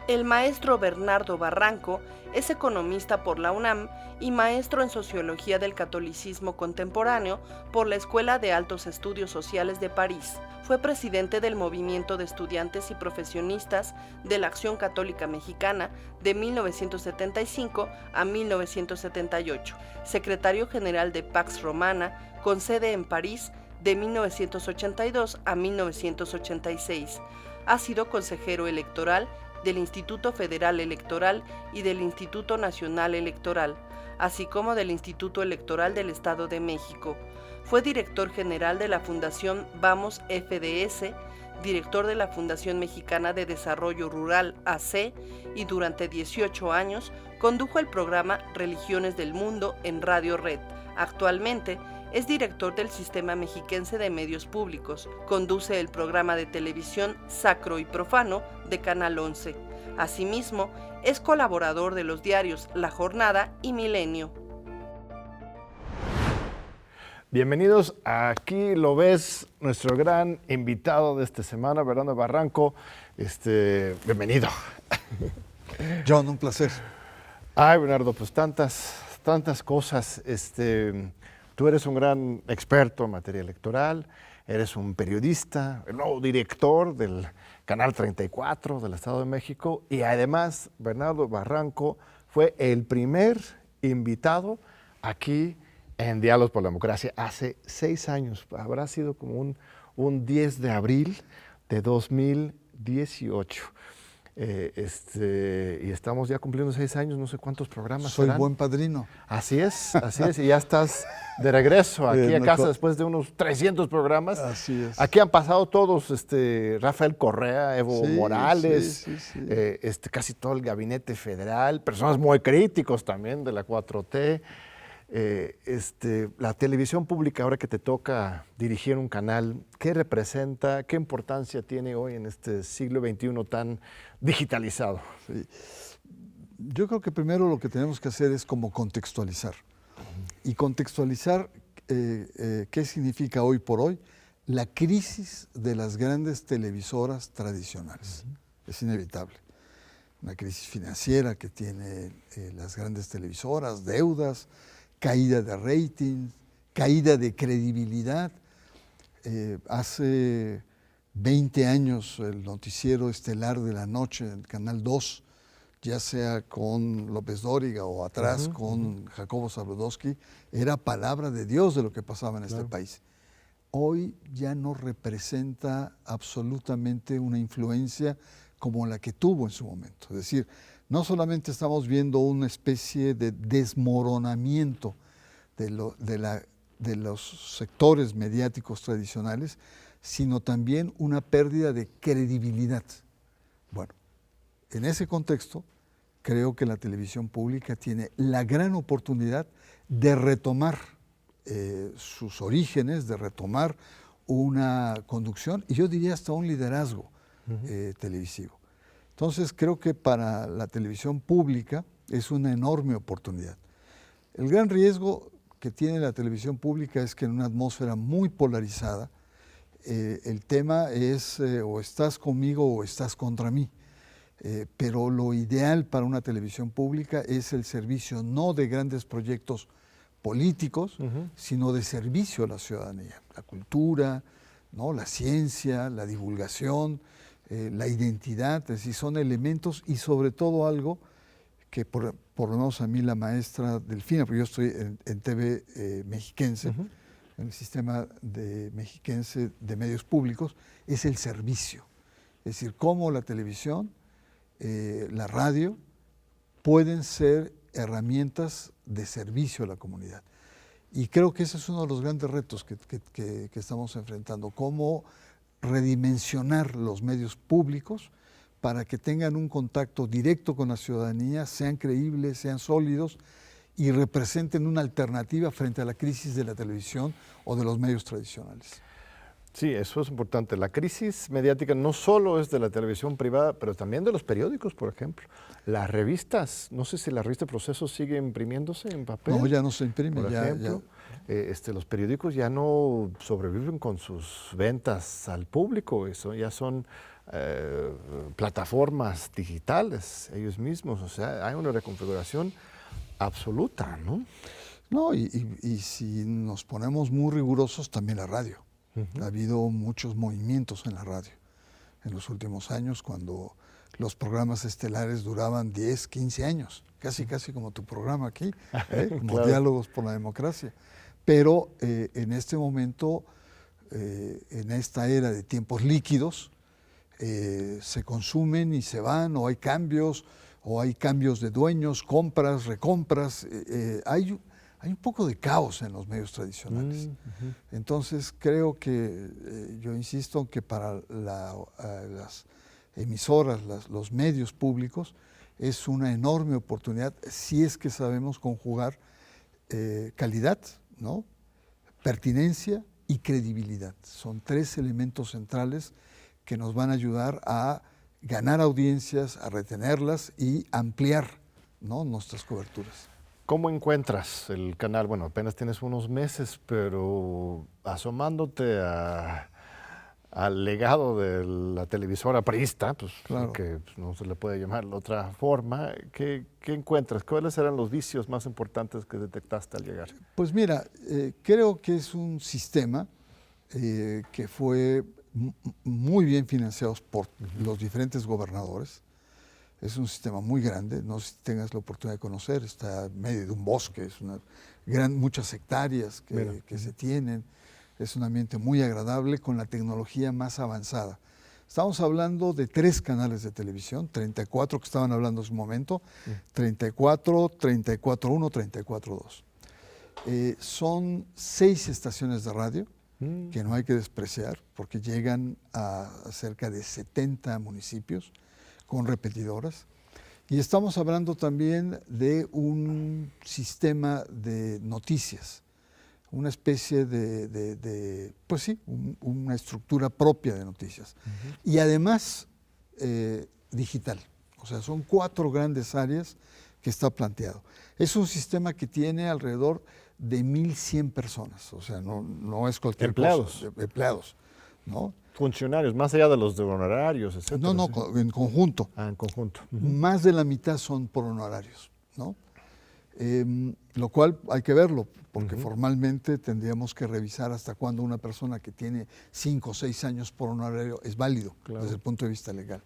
El maestro Bernardo Barranco es economista por la UNAM y maestro en Sociología del Catolicismo Contemporáneo por la Escuela de Altos Estudios Sociales de París. Fue presidente del Movimiento de Estudiantes y Profesionistas de la Acción Católica Mexicana de 1975 a 1978, secretario general de Pax Romana, con sede en París, de 1982 a 1986. Ha sido consejero electoral del Instituto Federal Electoral y del Instituto Nacional Electoral, así como del Instituto Electoral del Estado de México. Fue director general de la Fundación Vamos FDS, director de la Fundación Mexicana de Desarrollo Rural AC y durante 18 años condujo el programa Religiones del Mundo en Radio Red. Actualmente es director del Sistema Mexiquense de Medios Públicos, conduce el programa de televisión Sacro y Profano de Canal 11. Asimismo, es colaborador de los diarios La Jornada y Milenio. Bienvenidos, aquí lo ves, nuestro gran invitado de esta semana, Bernardo Barranco. Bienvenido. John, un placer. Ay, Bernardo, pues tantas cosas. Tú eres un gran experto en materia electoral, eres un periodista, el nuevo director del Canal 34 del Estado de México y además Bernardo Barranco fue el primer invitado aquí en Diálogos por la Democracia hace 6 años. Habrá sido como un 10 de abril de 2018. Y estamos ya cumpliendo 6 años, no sé cuántos programas Soy serán. buen padrino. Así es, y ya estás de regreso aquí a casa después de unos 300 programas. Así es. Aquí han pasado todos, Rafael Correa, Evo Morales, casi todo el gabinete federal, personas muy críticos también de la 4T. La televisión pública, ahora que te toca dirigir un canal, ¿qué representa, qué importancia tiene hoy en este siglo XXI tan digitalizado? Sí. Yo creo que primero lo que tenemos que hacer es como contextualizar. Y contextualizar, ¿qué significa hoy por hoy? La crisis de las grandes televisoras tradicionales. Es inevitable. Una crisis financiera que tiene las grandes televisoras, deudas, caída de rating, caída de credibilidad. Hace 20 años el noticiero estelar de la noche en Canal 2, ya sea con López Dóriga o atrás con Jacobo Zabludowski, era palabra de Dios de lo que pasaba en este país. Hoy ya no representa absolutamente una influencia como la que tuvo en su momento. Es decir, no solamente estamos viendo una especie de desmoronamiento de los sectores mediáticos tradicionales, sino también una pérdida de credibilidad. Bueno, en ese contexto, creo que la televisión pública tiene la gran oportunidad de retomar sus orígenes, de retomar una conducción y yo diría hasta un liderazgo televisivo. Entonces creo que para la televisión pública es una enorme oportunidad. El gran riesgo que tiene la televisión pública es que en una atmósfera muy polarizada el tema es o estás conmigo o estás contra mí. Pero lo ideal para una televisión pública es el servicio no de grandes proyectos políticos, sino de servicio a la ciudadanía. La cultura, ¿no? La ciencia, la divulgación, la identidad, es decir, son elementos y sobre todo algo que por lo menos a mí la maestra Delfina, porque yo estoy en TV Mexiquense, en el sistema mexiquense de medios públicos, es el servicio. Es decir, cómo la televisión, la radio, pueden ser herramientas de servicio a la comunidad. Y creo que ese es uno de los grandes retos que estamos enfrentando, cómo redimensionar los medios públicos para que tengan un contacto directo con la ciudadanía, sean creíbles, sean sólidos y representen una alternativa frente a la crisis de la televisión o de los medios tradicionales. Sí, eso es importante. La crisis mediática no solo es de la televisión privada, pero también de los periódicos, por ejemplo. Las revistas, no sé si la revista Proceso sigue imprimiéndose en papel. No, ya no se imprime. Por ejemplo, los periódicos ya no sobreviven con sus ventas al público, eso ya son plataformas digitales ellos mismos, o sea, hay una reconfiguración absoluta, ¿no? No, y si nos ponemos muy rigurosos, también la radio. Ha habido muchos movimientos en la radio en los últimos años, cuando los programas estelares duraban 10, 15 años, casi como tu programa aquí, como Claro. Diálogos por la Democracia. Pero en este momento, en esta era de tiempos líquidos, se consumen y se van, o hay cambios de dueños, compras, recompras. Hay un poco de caos en los medios tradicionales. Entonces creo que, yo insisto que para las emisoras, los medios públicos, es una enorme oportunidad si es que sabemos conjugar calidad, ¿no?, pertinencia y credibilidad. Son 3 elementos centrales que nos van a ayudar a ganar audiencias, a retenerlas y ampliar, ¿no?, nuestras coberturas. ¿Cómo encuentras el canal? Bueno, apenas tienes unos meses, pero asomándote al legado de la televisora priista, pues, Claro. que no se le puede llamar de otra forma, ¿qué encuentras? ¿Cuáles eran los vicios más importantes que detectaste al llegar? Pues mira, creo que es un sistema que fue muy bien financiado por los diferentes gobernadores. Es un sistema muy grande, no sé si tengas la oportunidad de conocer, está en medio de un bosque, es muchas hectáreas que se tienen, es un ambiente muy agradable con la tecnología más avanzada. Estamos hablando de 3 canales de televisión, 34 que estaban hablando en su momento, 34, 34.1, 34.2. Son 6 estaciones de radio que no hay que despreciar porque llegan a cerca de 70 municipios con repetidoras. Y estamos hablando también de un sistema de noticias, una especie pues sí, una estructura propia de noticias. Y además digital. O sea, son 4 grandes áreas que está planteado. Es un sistema que tiene alrededor de 1,100 personas. O sea, no es cualquier cosa. Empleados, ¿no? Funcionarios, más allá de los de honorarios, etc. No, en conjunto. En conjunto. Más de la mitad son por honorarios, ¿no? Lo cual hay que verlo, porque formalmente tendríamos que revisar hasta cuándo una persona que tiene 5 o 6 años por honorario es válido, desde el punto de vista legal.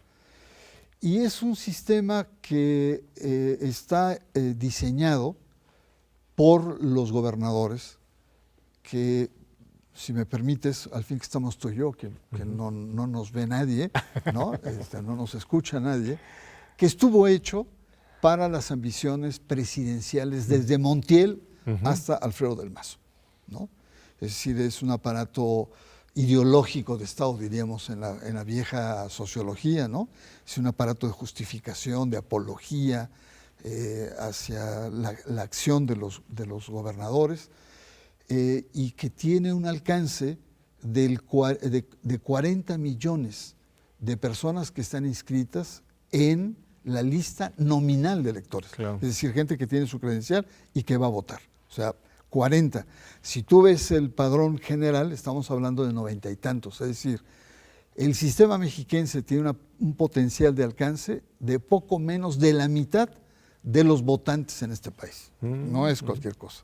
Y es un sistema que está diseñado por los gobernadores, que, si me permites, al fin que estamos tú y yo, que no nos ve nadie, ¿no? No nos escucha nadie, que estuvo hecho para las ambiciones presidenciales desde Montiel hasta Alfredo del Mazo, ¿no? Es decir, es un aparato ideológico de Estado, diríamos, en la vieja sociología, ¿no? Es un aparato de justificación, de apología hacia la acción de los gobernadores, y que tiene un alcance de 40 millones de personas que están inscritas en la lista nominal de electores. Claro. Es decir, gente que tiene su credencial y que va a votar. O sea, 40. Si tú ves el padrón general, estamos hablando de 90 y tantos. Es decir, el sistema mexiquense tiene un potencial de alcance de poco menos de la mitad de los votantes en este país. No es cualquier cosa.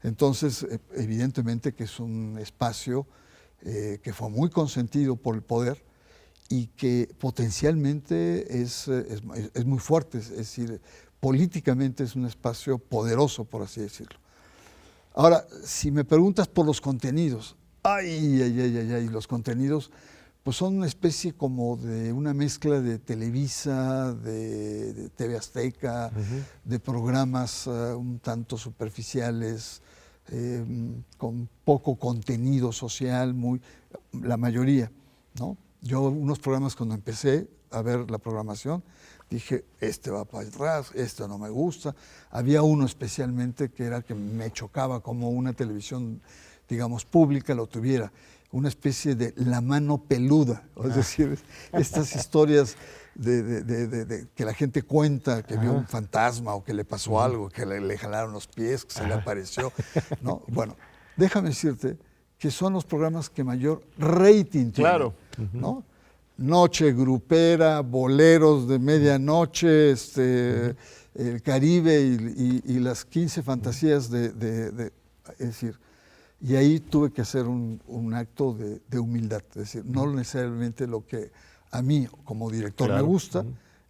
Entonces, evidentemente que es un espacio que fue muy consentido por el poder y que potencialmente es muy fuerte, es decir, políticamente es un espacio poderoso, por así decirlo. Ahora, si me preguntas por los contenidos, los contenidos pues son una especie como de una mezcla de Televisa, de TV Azteca, de programas un tanto superficiales, con poco contenido social, la mayoría, ¿no? Yo unos programas cuando empecé a ver la programación, dije, este va para atrás, este no me gusta. Había uno especialmente que era que me chocaba como una televisión, digamos, pública lo tuviera. una especie de la mano peluda, es decir, estas historias que la gente cuenta, que vio un fantasma o que le pasó algo, que le jalaron los pies, que se le apareció, ¿no? Bueno, déjame decirte que son los programas que mayor rating tienen, Claro. ¿no? Noche grupera, boleros de medianoche, el Caribe y las 15 fantasías es decir, y ahí tuve que hacer un acto de humildad, es decir, no necesariamente lo que a mí como director me gusta,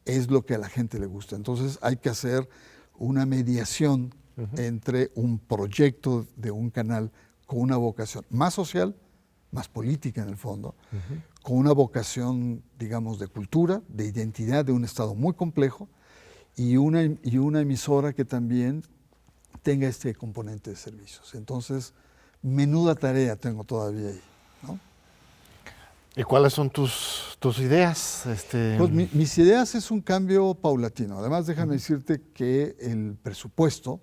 es lo que a la gente le gusta. Entonces hay que hacer una mediación entre un proyecto de un canal con una vocación más social, más política en el fondo, con una vocación, digamos, de cultura, de identidad de un Estado muy complejo, y una emisora que también tenga este componente de servicios. Entonces, menuda tarea tengo todavía ahí, ¿no? ¿Y cuáles son tus ideas? Pues mis ideas es un cambio paulatino. Además, déjame decirte que el presupuesto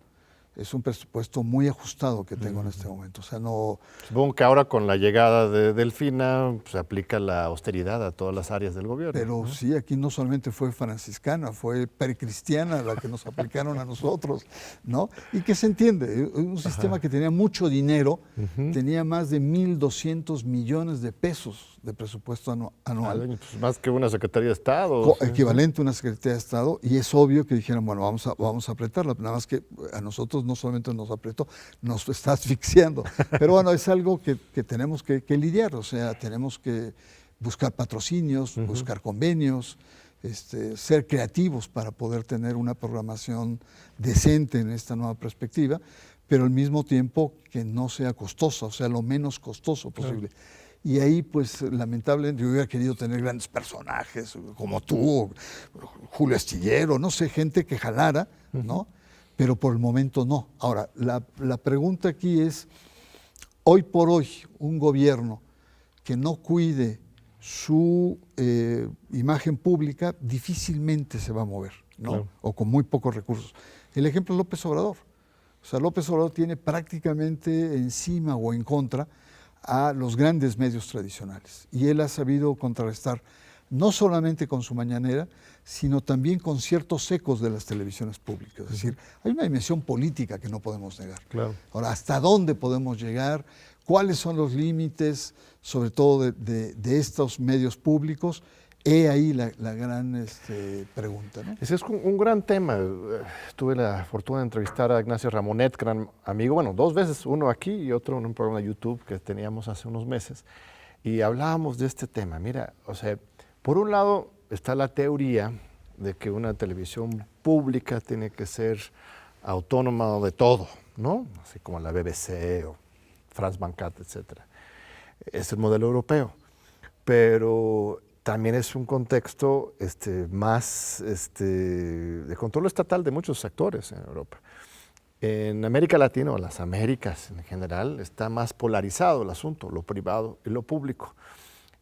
es un presupuesto muy ajustado que tengo en este momento. O sea, no... Supongo que ahora con la llegada de Delfina se aplica la austeridad a todas las áreas del gobierno. Pero sí, aquí no solamente fue franciscana, fue precristiana la que nos aplicaron a nosotros, ¿no? Y que se entiende, un sistema que tenía mucho dinero, tenía más de 1.200 millones de pesos de presupuesto anual. Pues más que una Secretaría de Estado. Equivalente a una Secretaría de Estado, y es obvio que dijeron, bueno, vamos a apretarla, nada más que a nosotros no solamente nos apretó, nos está asfixiando. Pero bueno, es algo que tenemos que lidiar, o sea, tenemos que buscar patrocinios, buscar convenios, ser creativos para poder tener una programación decente en esta nueva perspectiva, pero al mismo tiempo que no sea costosa, o sea, lo menos costoso posible. Claro. Y ahí, pues, lamentablemente, yo hubiera querido tener grandes personajes, como tú, Julio Astillero, no sé, gente que jalara, ¿no? Pero por el momento no. Ahora, la pregunta aquí es, hoy por hoy, un gobierno que no cuide su imagen pública difícilmente se va a mover, ¿no? Claro. O con muy pocos recursos. El ejemplo es López Obrador. O sea, López Obrador tiene prácticamente encima o en contra a los grandes medios tradicionales. Y él ha sabido contrarrestar no solamente con su mañanera, sino también con ciertos ecos de las televisiones públicas. Es decir, hay una dimensión política que no podemos negar. Claro. Ahora, ¿hasta dónde podemos llegar? ¿Cuáles son los límites, sobre todo de estos medios públicos? He ahí la gran pregunta, ¿no? Ese es un gran tema. Tuve la fortuna de entrevistar a Ignacio Ramonet, gran amigo, bueno, 2 veces, uno aquí y otro en un programa de YouTube que teníamos hace unos meses, y hablábamos de este tema. Mira, o sea, por un lado está la teoría de que una televisión pública tiene que ser autónoma de todo, ¿no? Así como la BBC o France 24, etc. Es el modelo europeo, pero también es un contexto más de control estatal de muchos actores en Europa. En América Latina, o las Américas en general, está más polarizado el asunto, lo privado y lo público.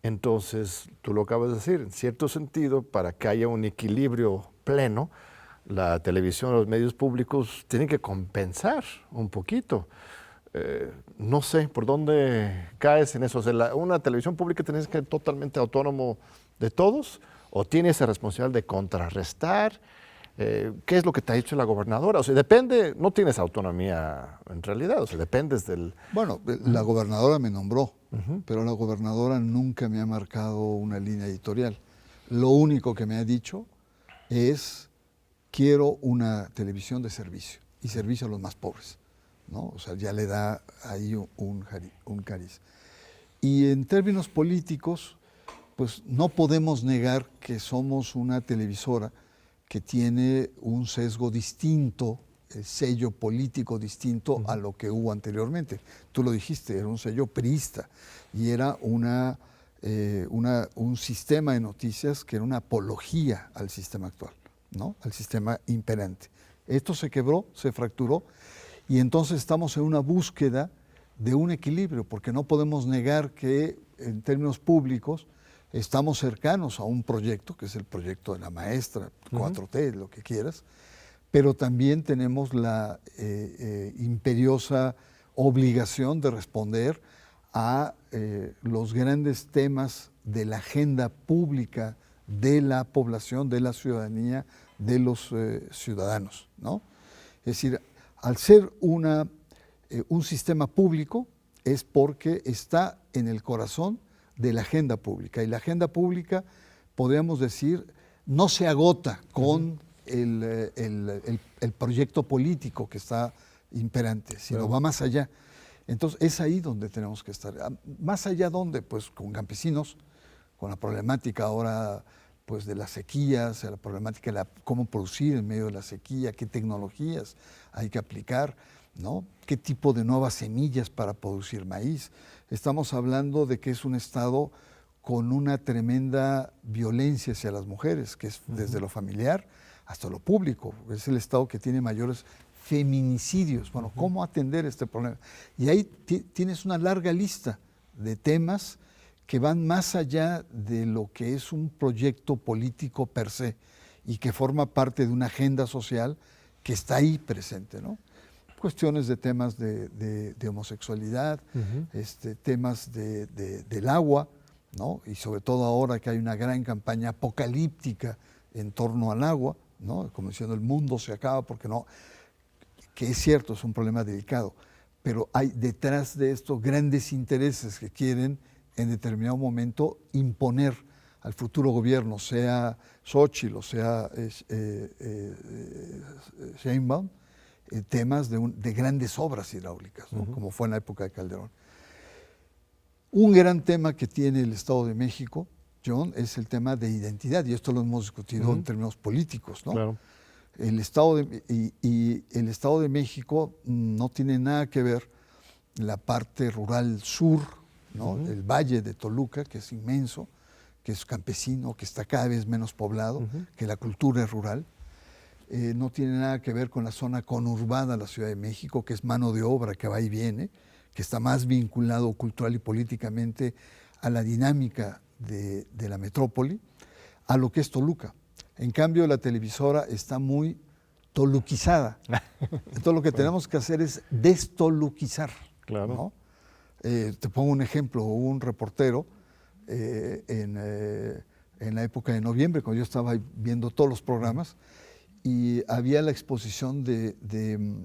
Entonces, tú lo acabas de decir, en cierto sentido, para que haya un equilibrio pleno, la televisión, los medios públicos tienen que compensar un poquito. No sé por dónde caes en eso. O sea, una televisión pública tiene que ser totalmente autónomo de todos, o tiene esa responsabilidad de contrarrestar. ¿Qué es lo que te ha dicho la gobernadora? O sea, depende, no tienes autonomía en realidad, o sea, dependes del... Bueno, la gobernadora me nombró, pero la gobernadora nunca me ha marcado una línea editorial. Lo único que me ha dicho es, quiero una televisión de servicio, y servicio a los más pobres, ¿no? O sea, ya le da ahí un cariz. Y en términos políticos, pues no podemos negar que somos una televisora que tiene un sesgo distinto, el sello político distinto a lo que hubo anteriormente. Tú lo dijiste, era un sello priista y era un sistema de noticias que era una apología al sistema actual, ¿no? Al sistema imperante. Esto se quebró, se fracturó, y entonces estamos en una búsqueda de un equilibrio, porque no podemos negar que en términos públicos estamos cercanos a un proyecto, que es el proyecto de la maestra, 4T, lo que quieras, pero también tenemos la imperiosa obligación de responder a los grandes temas de la agenda pública de la población, de la ciudadanía, de los ciudadanos, ¿no? Es decir, al ser un sistema público es porque está en el corazón de la agenda pública. Y la agenda pública, podríamos decir, no se agota con el proyecto político que está imperante, sino va más allá. Entonces, es ahí donde tenemos que estar. ¿Más allá dónde? Pues con campesinos, con la problemática ahora pues de las sequías, la problemática de cómo producir en medio de la sequía, qué tecnologías hay que aplicar, ¿no? Qué tipo de nuevas semillas para producir maíz. Estamos hablando de que es un estado con una tremenda violencia hacia las mujeres, que es desde lo familiar hasta lo público. Es el estado que tiene mayores feminicidios. Bueno, ¿cómo atender este problema? Y ahí tienes una larga lista de temas que van más allá de lo que es un proyecto político per se y que forma parte de una agenda social que está ahí presente, ¿no? Cuestiones de temas de homosexualidad, temas del agua, ¿no? Y sobre todo ahora que hay una gran campaña apocalíptica en torno al agua, ¿no? Como diciendo, el mundo se acaba porque no, que es cierto, es un problema delicado, pero hay detrás de esto grandes intereses que quieren en determinado momento imponer al futuro gobierno, sea Xóchitl o sea Sheinbaum, temas de grandes obras hidráulicas, ¿no? Como fue en la época de Calderón. Un gran tema que tiene el Estado de México, John, es el tema de identidad, y esto lo hemos discutido en términos políticos, ¿no? Claro. El Estado de México no tiene nada que ver la parte rural sur, ¿no? El valle de Toluca, que es inmenso, que es campesino, que está cada vez menos poblado, que la cultura es rural. No tiene nada que ver con la zona conurbada de la Ciudad de México, que es mano de obra que va y viene, que está más vinculado cultural y políticamente a la dinámica de la metrópoli, a lo que es Toluca. En cambio, la televisora está muy toluquizada. Entonces, lo que tenemos que hacer es destoluquizar, Claro. ¿no? Te pongo un ejemplo, hubo un reportero en la época de noviembre, cuando yo estaba viendo todos los programas, y había la exposición del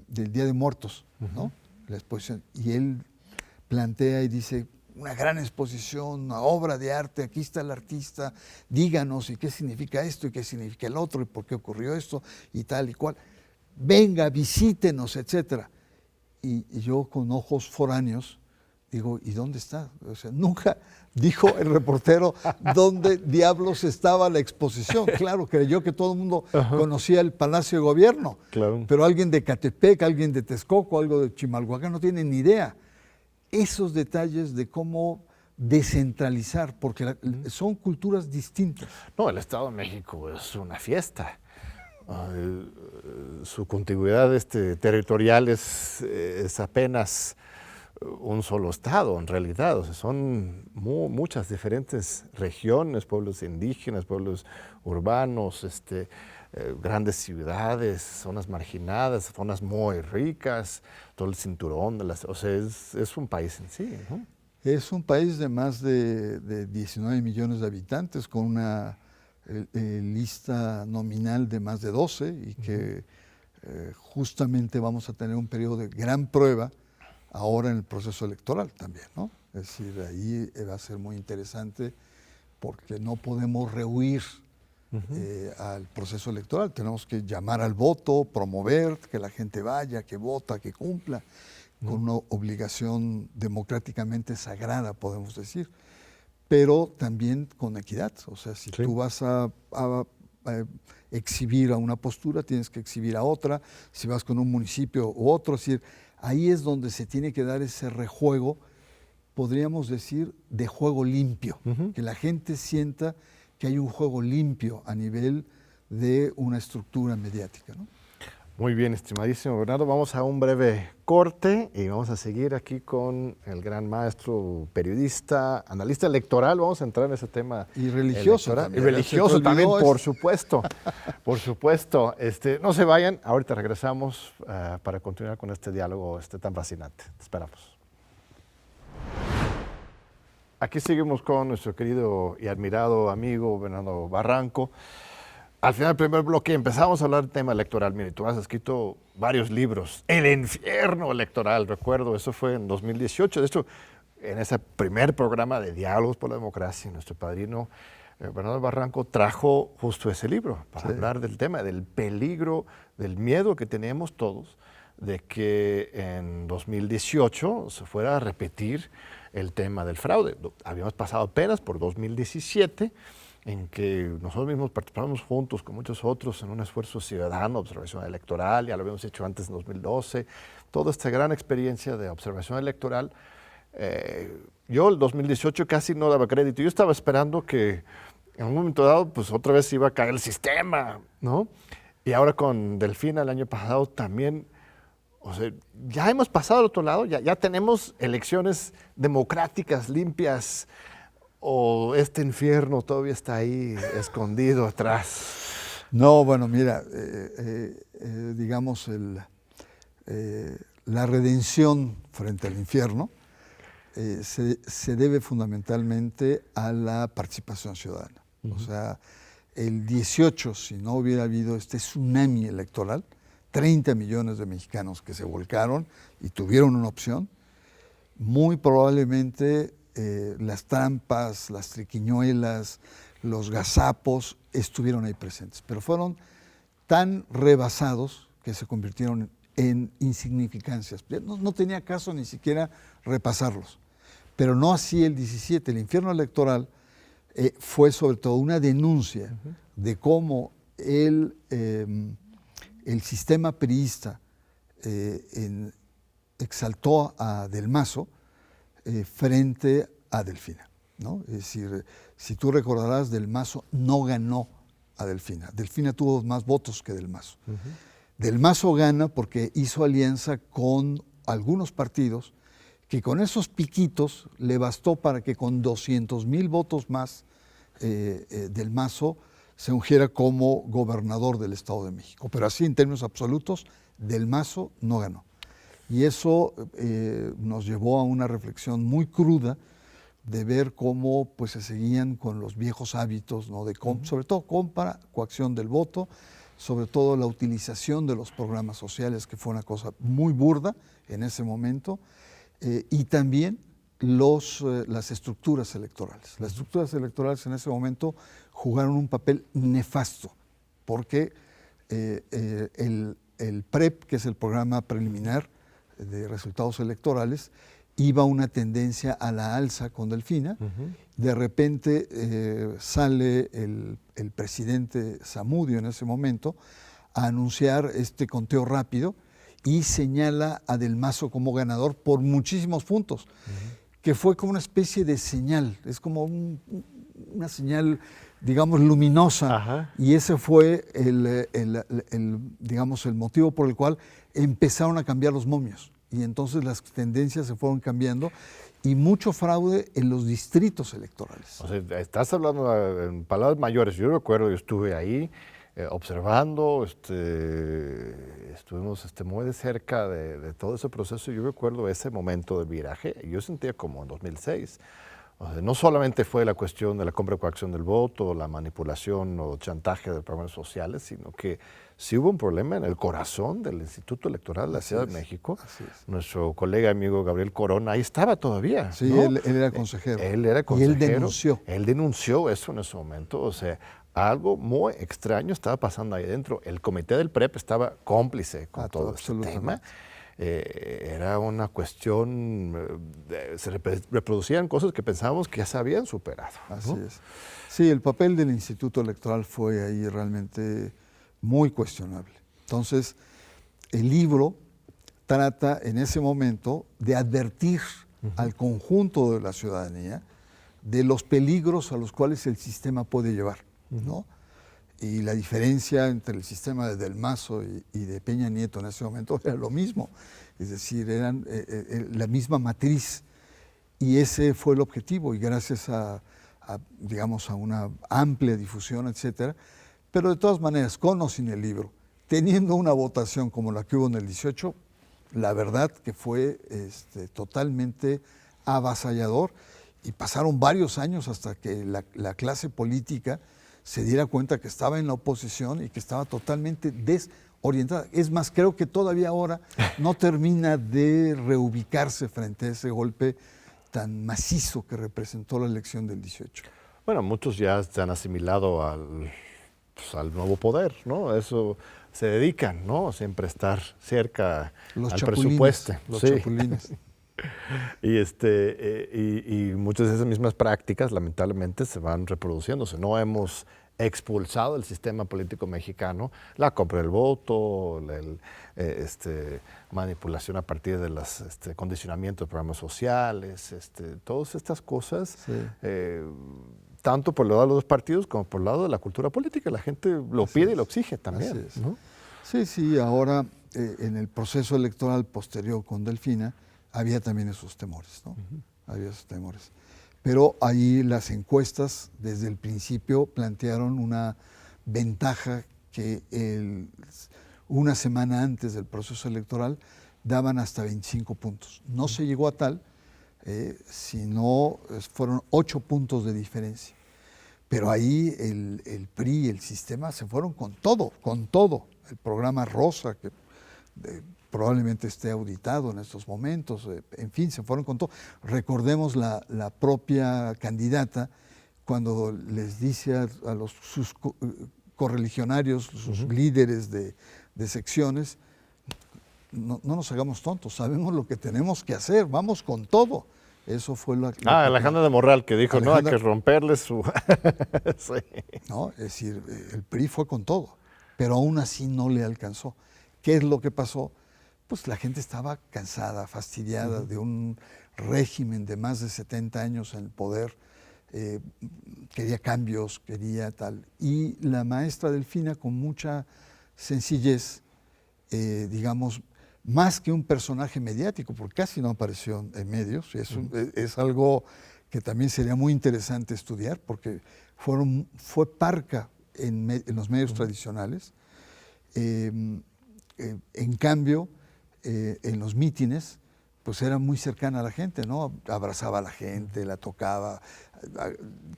Día de Muertos, ¿no? La exposición, y él plantea y dice, una gran exposición, una obra de arte, aquí está el artista, díganos y qué significa esto y qué significa el otro y por qué ocurrió esto y tal y cual. Venga, visítenos, etcétera. Y yo con ojos foráneos digo, ¿y dónde está? O sea, nunca dijo el reportero dónde diablos estaba la exposición. Claro, creyó que todo el mundo conocía el Palacio de Gobierno, Claro. pero alguien de Catepec, alguien de Texcoco, algo de Chimalhuacán no tiene ni idea. Esos detalles de cómo descentralizar, porque son culturas distintas. No, el Estado de México es una fiesta. Su contigüidad territorial es apenas un solo estado, en realidad. O sea, son muchas diferentes regiones, pueblos indígenas, pueblos urbanos, grandes ciudades, zonas marginadas, zonas muy ricas, todo el cinturón o sea, es un país en sí, ¿no? Es un país de más de 19 millones de habitantes, con una lista nominal de más de 12 y que justamente vamos a tener un periodo de gran prueba ahora en el proceso electoral también, ¿no? Es decir, ahí va a ser muy interesante porque no podemos rehuir al proceso electoral. Tenemos que llamar al voto, promover que la gente vaya, que vota, que cumpla con una obligación democráticamente sagrada, podemos decir, pero también con equidad. O sea, si tú vas a exhibir a una postura, tienes que exhibir a otra. Si vas con un municipio u otro, es decir, ahí es donde se tiene que dar ese rejuego, podríamos decir, de juego limpio, que la gente sienta que hay un juego limpio a nivel de una estructura mediática, ¿no? Muy bien, estimadísimo Bernardo. Vamos a un breve corte y vamos a seguir aquí con el gran maestro, periodista, analista electoral. Vamos a entrar en ese tema. Y religioso electoral. también. Y religioso también, por supuesto. Por supuesto. No se vayan, ahorita regresamos para continuar con este diálogo tan fascinante. Te esperamos. Aquí seguimos con nuestro querido y admirado amigo Bernardo Barranco. Al final del primer bloque empezamos a hablar del tema electoral. Mire, tú has escrito varios libros. El infierno electoral, recuerdo, eso fue en 2018. De hecho, en ese primer programa de Diálogos por la Democracia, nuestro padrino Bernardo Barranco trajo justo ese libro para hablar del tema, del peligro, del miedo que teníamos todos de que en 2018 se fuera a repetir el tema del fraude. Habíamos pasado apenas por 2017, en que nosotros mismos participamos juntos con muchos otros en un esfuerzo ciudadano de observación electoral, ya lo habíamos hecho antes en 2012, toda esta gran experiencia de observación electoral. Yo el 2018 casi no daba crédito, yo estaba esperando que en un momento dado pues otra vez iba a caer el sistema, ¿no? Y ahora con Delfina el año pasado también, o sea, ya hemos pasado al otro lado, ya tenemos elecciones democráticas, limpias, o este infierno todavía está ahí escondido atrás. No, bueno, mira, digamos, la redención frente al infierno se debe fundamentalmente a la participación ciudadana. O sea, el 18, si no hubiera habido este tsunami electoral, 30 millones de mexicanos que se volcaron y tuvieron una opción, muy probablemente las trampas, las triquiñuelas, los gazapos estuvieron ahí presentes, pero fueron tan rebasados que se convirtieron en insignificancias. No tenía caso ni siquiera repasarlos, pero no así el 17. El infierno electoral fue sobre todo una denuncia de cómo el sistema priista exaltó a Del Mazo frente a Delfina, ¿no? Es decir, si tú recordarás, Del Mazo no ganó a Delfina. Delfina tuvo más votos que Del Mazo. Del Mazo gana porque hizo alianza con algunos partidos que con esos piquitos le bastó para que con 200,000 votos más Del Mazo se ungiera como gobernador del Estado de México. Pero así, en términos absolutos, Del Mazo no ganó. Y eso nos llevó a una reflexión muy cruda de ver cómo pues, se seguían con los viejos hábitos, ¿no? Sobre todo compra, coacción del voto, sobre todo la utilización de los programas sociales, que fue una cosa muy burda en ese momento, y también las estructuras electorales. Las estructuras electorales en ese momento jugaron un papel nefasto, porque el PREP, que es el programa preliminar de resultados electorales, iba una tendencia a la alza con Delfina. De repente sale el presidente Zamudio en ese momento a anunciar este conteo rápido y señala a Del Mazo como ganador por muchísimos puntos, que fue como una especie de señal, es como una señal, digamos, luminosa. Y ese fue digamos, el motivo por el cual empezaron a cambiar los momios. Y entonces las tendencias se fueron cambiando y mucho fraude en los distritos electorales. O sea, estás hablando en palabras mayores. Yo recuerdo, yo estuve ahí observando, estuvimos muy de cerca de todo ese proceso. Yo recuerdo ese momento de viraje. Yo sentía como en 2006. O sea, no solamente fue la cuestión de la compra y coacción del voto, la manipulación o chantaje de programas sociales, sino que sí hubo un problema en el corazón del Instituto Electoral de la Ciudad de México. Nuestro colega amigo Gabriel Corona ahí estaba todavía. Sí, ¿no? él era consejero. Él era consejero. Y él denunció. Él denunció eso en ese momento. O sea, algo muy extraño estaba pasando ahí dentro. El comité del PREP estaba cómplice con todo este tema. Era una cuestión, se reproducían cosas que pensábamos que ya se habían superado, ¿no? Así es. Sí, el papel del Instituto Electoral fue ahí realmente muy cuestionable. Entonces, el libro trata en ese momento de advertir al conjunto de la ciudadanía de los peligros a los cuales el sistema puede llevar, ¿no? Y la diferencia entre el sistema de Del Mazo y de Peña Nieto en ese momento era lo mismo, es decir, eran la misma matriz, y ese fue el objetivo, y gracias digamos, a una amplia difusión, etcétera, pero de todas maneras, con o sin el libro, teniendo una votación como la que hubo en el 18, la verdad que fue totalmente avasallador, Y pasaron varios años hasta que la clase política se diera cuenta que estaba en la oposición y que estaba totalmente desorientada. Es más, creo que todavía ahora no termina de reubicarse frente a ese golpe tan macizo que representó la elección del 18. Bueno, muchos ya se han asimilado al nuevo poder, ¿no? Eso se dedican, ¿no? Siempre estar cerca Los al chapulines, presupuesto. los Sí. chapulines. Y muchas de esas mismas prácticas, lamentablemente, se van reproduciéndose. No hemos expulsado del sistema político mexicano la compra del voto, manipulación a partir de los condicionamientos de programas sociales, todas estas cosas, Sí. tanto por el lado de los partidos como por el lado de la cultura política. La gente lo pide y lo exige también. Así es. ¿No? Sí, ahora en el proceso electoral posterior con Delfina había también esos temores, ¿no? Había esos temores. Pero ahí las encuestas desde el principio plantearon una ventaja que una semana antes del proceso electoral daban hasta 25 puntos. No se llegó a tal, sino fueron 8 puntos de diferencia. Pero ahí el PRI, el sistema, se fueron con todo. El programa Rosa, que probablemente esté auditado en estos momentos, en fin, se fueron con todo. Recordemos la propia candidata cuando les dice a sus correligionarios, sus líderes de secciones, no nos hagamos tontos, sabemos lo que tenemos que hacer, vamos con todo. Eso fue Alejandra de Morral, que dijo, Alejandra, no, hay que romperle su... Sí. No, es decir, el PRI fue con todo, pero aún así no le alcanzó. ¿Qué es lo que pasó? Pues la gente estaba cansada, fastidiada de un régimen de más de 70 años en el poder, quería cambios, quería tal. Y la maestra Delfina, con mucha sencillez, digamos, más que un personaje mediático, porque casi no apareció en medios, es algo que también sería muy interesante estudiar, porque fue parca en los medios tradicionales. En cambio, en los mítines, pues era muy cercana a la gente, ¿no? Abrazaba a la gente, la tocaba,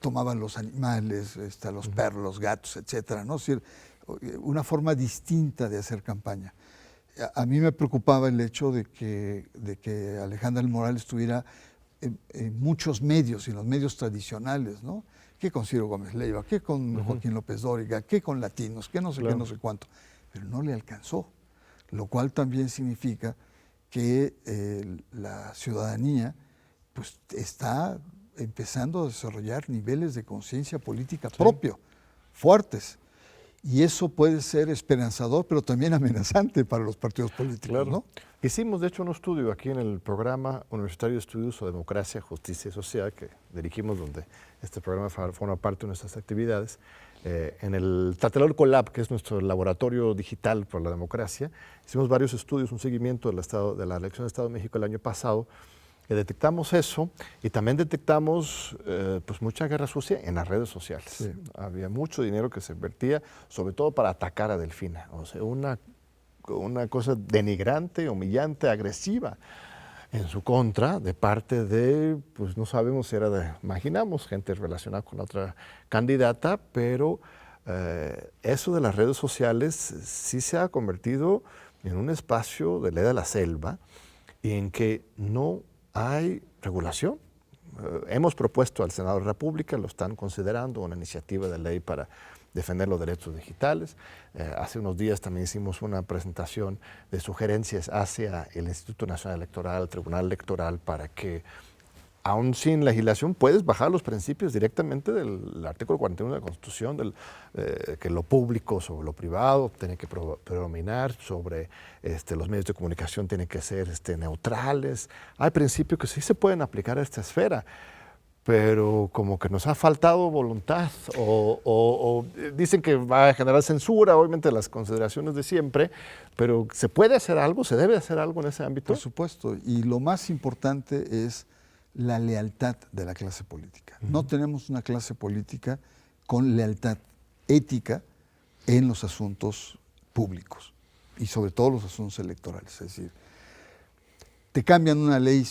tomaban los animales, los perros, los gatos, etcétera, ¿no? Es decir, una forma distinta de hacer campaña. A mí me preocupaba el hecho de que Alejandra del Moral estuviera en muchos medios, en los medios tradicionales, ¿no? ¿Qué con Ciro Gómez Leiva? ¿Qué con Joaquín López Dóriga? ¿Qué con Latinos? ¿Qué no sé qué, no sé cuánto? Pero no le alcanzó, lo cual también significa que la ciudadanía pues, está empezando a desarrollar niveles de conciencia política propio, fuertes. Y eso puede ser esperanzador, pero también amenazante para los partidos políticos, Claro. ¿no? Hicimos, de hecho, un estudio aquí en el programa Universitario de Estudios sobre Democracia, Justicia y Sociedad, que dirigimos, donde este programa forma parte de nuestras actividades. En el Tlatelolco Lab, que es nuestro laboratorio digital por la democracia, hicimos varios estudios, un seguimiento de la elección del Estado de México el año pasado. Detectamos eso y también detectamos pues mucha guerra sucia en las redes sociales. Sí. Había mucho dinero que se invertía, sobre todo para atacar a Delfina. O sea, una cosa denigrante, humillante, agresiva en su contra de parte de, pues no sabemos si era imaginamos, gente relacionada con la otra candidata, pero eso de las redes sociales sí se ha convertido en un espacio de ley de la selva y en que no hay regulación. Hemos propuesto al Senado de la República, lo están considerando, una iniciativa de ley para defender los derechos digitales. Hace unos días también hicimos una presentación de sugerencias hacia el Instituto Nacional Electoral, el Tribunal Electoral, para que, aún sin legislación, puedes bajar los principios directamente del artículo 41 de la Constitución, que lo público sobre lo privado tiene que predominar, sobre los medios de comunicación tienen que ser neutrales. Hay principios que sí se pueden aplicar a esta esfera, pero como que nos ha faltado voluntad o dicen que va a generar censura, obviamente las consideraciones de siempre, pero ¿se puede hacer algo? ¿Se debe hacer algo en ese ámbito? Por supuesto, y lo más importante es la lealtad de la clase política. No tenemos una clase política con lealtad ética en los asuntos públicos y sobre todo los asuntos electorales. Es decir, te cambian una ley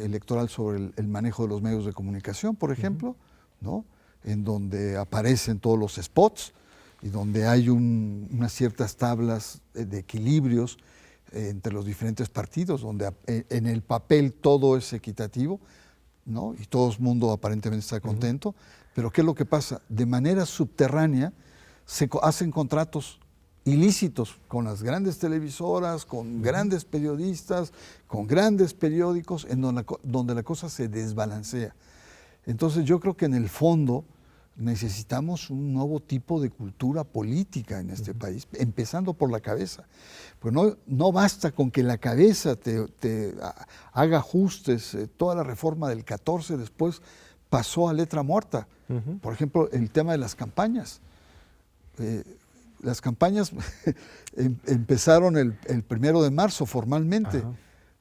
electoral sobre el manejo de los medios de comunicación, por ejemplo, ¿no? En donde aparecen todos los spots y donde hay unas ciertas tablas de equilibrios entre los diferentes partidos, donde en el papel todo es equitativo, ¿no? Y todo el mundo aparentemente está contento, pero ¿qué es lo que pasa? De manera subterránea se hacen contratos ilícitos con las grandes televisoras, con grandes periodistas, con grandes periódicos, en donde la cosa se desbalancea. Entonces yo creo que en el fondo necesitamos un nuevo tipo de cultura política en este país, empezando por la cabeza. Pues no basta con que la cabeza te haga ajustes. Toda la reforma del 14 después pasó a letra muerta. Por ejemplo, el tema de las campañas. Las campañas empezaron el 1 de marzo formalmente,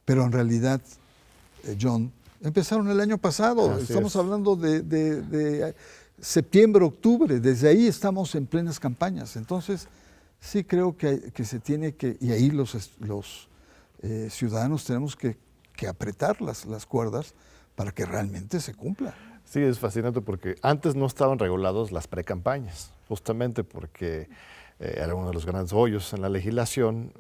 pero en realidad, John, empezaron el año pasado. Estamos hablando de septiembre, octubre. Desde ahí estamos en plenas campañas. Entonces, sí creo que se tiene que, y ahí los ciudadanos tenemos que apretar las cuerdas para que realmente se cumpla. Sí, es fascinante porque antes no estaban regulados las precampañas, justamente porque era uno de los grandes hoyos en la legislación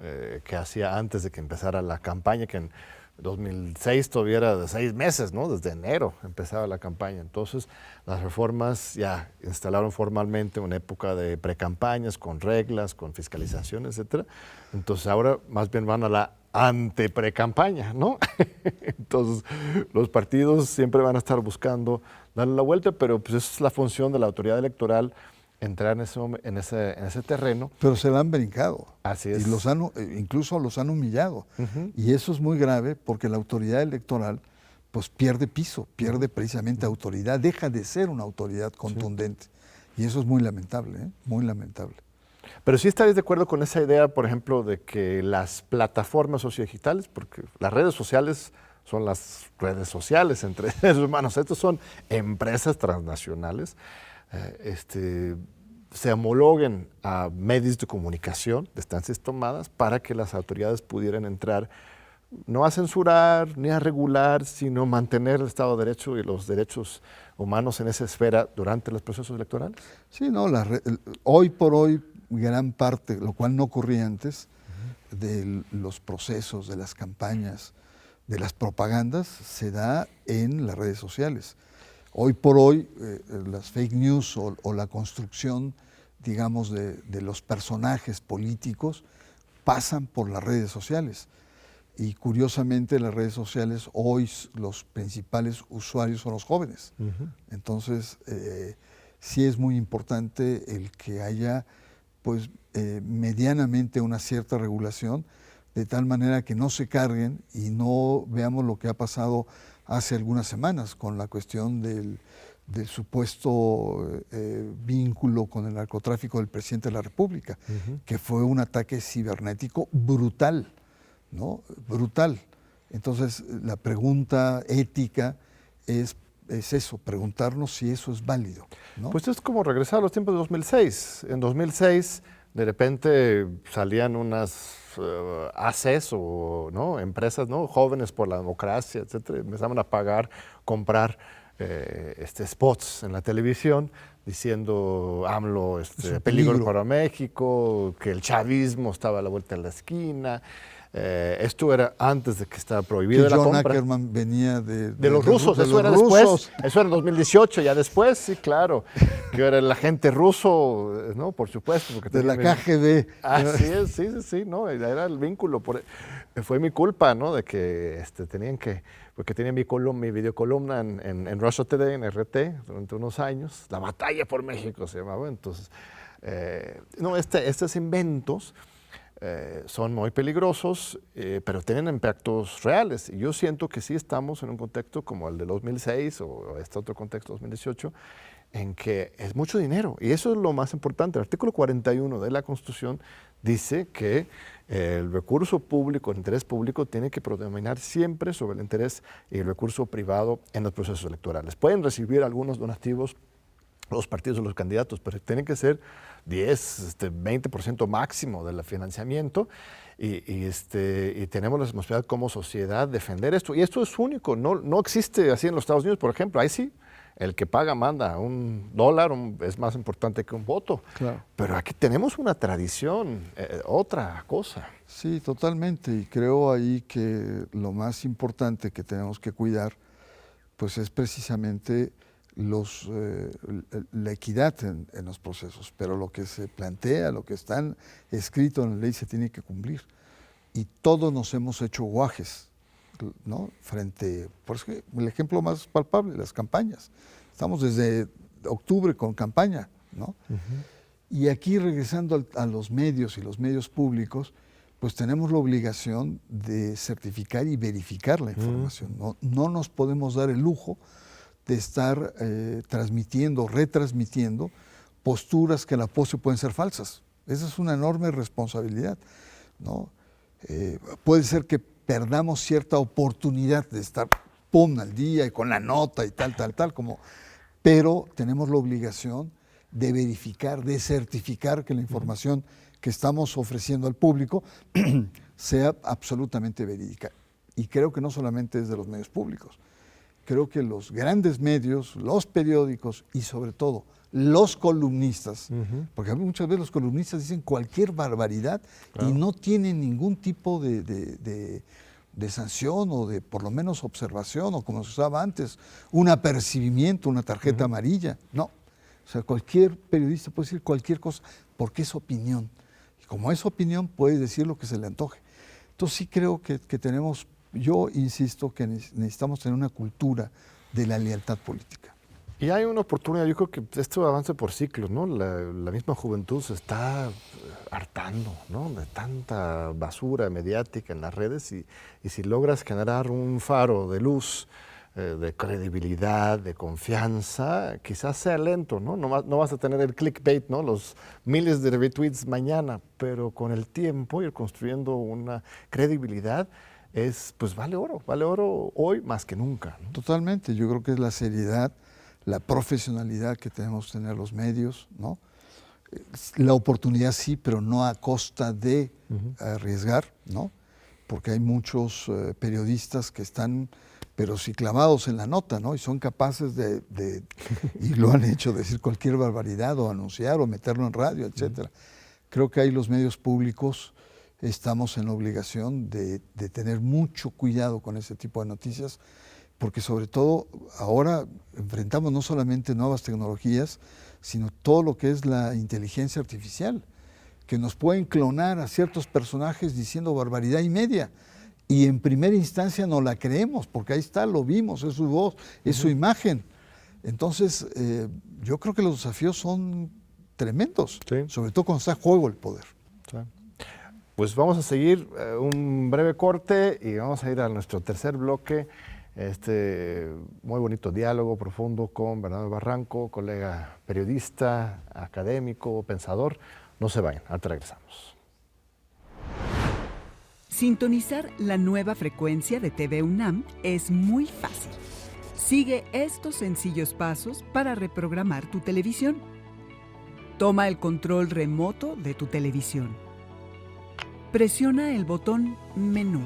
que hacía antes de que empezara la campaña, que en 2006 todavía era de 6 meses, ¿no? Desde enero empezaba la campaña. Entonces, las reformas ya instalaron formalmente una época de precampañas, con reglas, con fiscalización, etcétera. Entonces, ahora más bien van a la ante-precampaña, ¿no? Entonces, los partidos siempre van a estar buscando darle la vuelta, pero pues esa es la función de la autoridad electoral, entrar en ese terreno. Pero se la han brincado. Así es. Y incluso los han humillado. Y eso es muy grave porque la autoridad electoral pues pierde piso, pierde precisamente autoridad, deja de ser una autoridad contundente. Sí. Y eso es muy lamentable, muy lamentable. Pero sí estaréis de acuerdo con esa idea, por ejemplo, de que las plataformas sociodigitales, porque las redes sociales son las redes sociales entre seres humanos, estos son empresas transnacionales, se homologuen a medios de comunicación de instancias tomadas para que las autoridades pudieran entrar no a censurar ni a regular, sino mantener el Estado de Derecho y los derechos humanos en esa esfera durante los procesos electorales. Sí, no, hoy por hoy gran parte, lo cual no ocurría antes, de los procesos, de las campañas, de las propagandas, se da en las redes sociales. Hoy por hoy, las fake news o la construcción, digamos, de los personajes políticos pasan por las redes sociales. Y curiosamente, las redes sociales, hoy los principales usuarios son los jóvenes. Entonces, sí es muy importante el que haya, pues, medianamente una cierta regulación, de tal manera que no se carguen y no veamos lo que ha pasado hace algunas semanas con la cuestión del supuesto vínculo con el narcotráfico del presidente de la República, que fue un ataque cibernético brutal, ¿no? Brutal. Entonces, la pregunta ética es eso, preguntarnos si eso es válido, ¿no? Pues es como regresar a los tiempos de 2006. En 2006, de repente salían unas ACs o, ¿no?, empresas, ¿no?, jóvenes por la democracia, etcétera, empezaban a comprar spots en la televisión diciendo AMLO, peligro para México, que el chavismo estaba a la vuelta de la esquina. Esto era antes de que estaba prohibido la compra. John Ackerman venía de los rusos, eso era después. Eso era en 2018, ya después, sí, claro. Que era el agente ruso, ¿no? Por supuesto. Porque de la KGB. Así es, sí, ¿no? Era el vínculo. Fue mi culpa, ¿no? De que porque tenía mi videocolumna en Russia Today, en RT, durante unos años. La batalla por México se llamaba. Entonces, estos inventos son muy peligrosos, pero tienen impactos reales. Y yo siento que sí estamos en un contexto como el de 2006 o este otro contexto 2018, en que es mucho dinero. Y eso es lo más importante. El artículo 41 de la Constitución dice que el recurso público, el interés público, tiene que predominar siempre sobre el interés y el recurso privado en los procesos electorales. Pueden recibir algunos donativos los partidos o los candidatos, pero tienen que ser 10, 20% máximo del financiamiento y tenemos la responsabilidad como sociedad de defender esto. Y esto es único, no existe así en los Estados Unidos, por ejemplo. Ahí sí, el que paga manda. $1 es más importante que un voto. Claro. Pero aquí tenemos una tradición, otra cosa. Sí, totalmente. Y creo ahí que lo más importante que tenemos que cuidar pues es precisamente la equidad en los procesos, pero lo que se plantea, lo que está escrito en la ley se tiene que cumplir. Y todos nos hemos hecho guajes, ¿no? Por eso el ejemplo más palpable, las campañas. Estamos desde octubre con campaña, ¿no? Y aquí regresando a los medios y los medios públicos, pues tenemos la obligación de certificar y verificar la información. No nos podemos dar el lujo de estar transmitiendo, retransmitiendo posturas que a la postre pueden ser falsas. Esa es una enorme responsabilidad, ¿no? Puede ser que perdamos cierta oportunidad de estar al día y con la nota y tal, pero tenemos la obligación de verificar, de certificar que la información que estamos ofreciendo al público sea absolutamente verídica. Y creo que no solamente es de los medios públicos. Creo que los grandes medios, los periódicos y sobre todo los columnistas, porque muchas veces los columnistas dicen cualquier barbaridad y no tienen ningún tipo de sanción o de por lo menos observación o como se usaba antes, un apercibimiento, una tarjeta amarilla. No, o sea, cualquier periodista puede decir cualquier cosa porque es opinión. Y como es opinión puede decir lo que se le antoje. Entonces sí creo que tenemos... Yo insisto que necesitamos tener una cultura de la lealtad política. Y hay una oportunidad, yo creo que esto avanza por ciclos, ¿no? La misma juventud se está hartando, ¿no? De tanta basura mediática en las redes y si logras generar un faro de luz, de credibilidad, de confianza, quizás sea lento, ¿no? No vas a tener el clickbait, ¿no? Los miles de retweets mañana, pero con el tiempo ir construyendo una credibilidad pues vale oro hoy más que nunca, ¿no? Totalmente, yo creo que es la seriedad, la profesionalidad que tenemos que tener los medios, ¿no? La oportunidad sí, pero no a costa de arriesgar, ¿no? Porque hay muchos periodistas que están, pero sí clavados en la nota, ¿no? Y son capaces y lo han hecho, de decir cualquier barbaridad o anunciar o meterlo en radio, etcétera. Creo que ahí los medios públicos estamos en la obligación de tener mucho cuidado con ese tipo de noticias, porque sobre todo ahora enfrentamos no solamente nuevas tecnologías, sino todo lo que es la inteligencia artificial, que nos pueden clonar a ciertos personajes diciendo barbaridad y media, y en primera instancia no la creemos, porque ahí está, lo vimos, es su voz, es su imagen. Entonces, yo creo que los desafíos son tremendos, sobre todo cuando está en juego el poder. Sí. Pues vamos a seguir un breve corte y vamos a ir a nuestro tercer bloque, muy bonito diálogo profundo con Bernardo Barranco, colega periodista, académico, pensador. No se vayan, ahorita regresamos. Sintonizar la nueva frecuencia de TV UNAM es muy fácil. Sigue estos sencillos pasos para reprogramar tu televisión. Toma el control remoto de tu televisión. Presiona el botón Menú.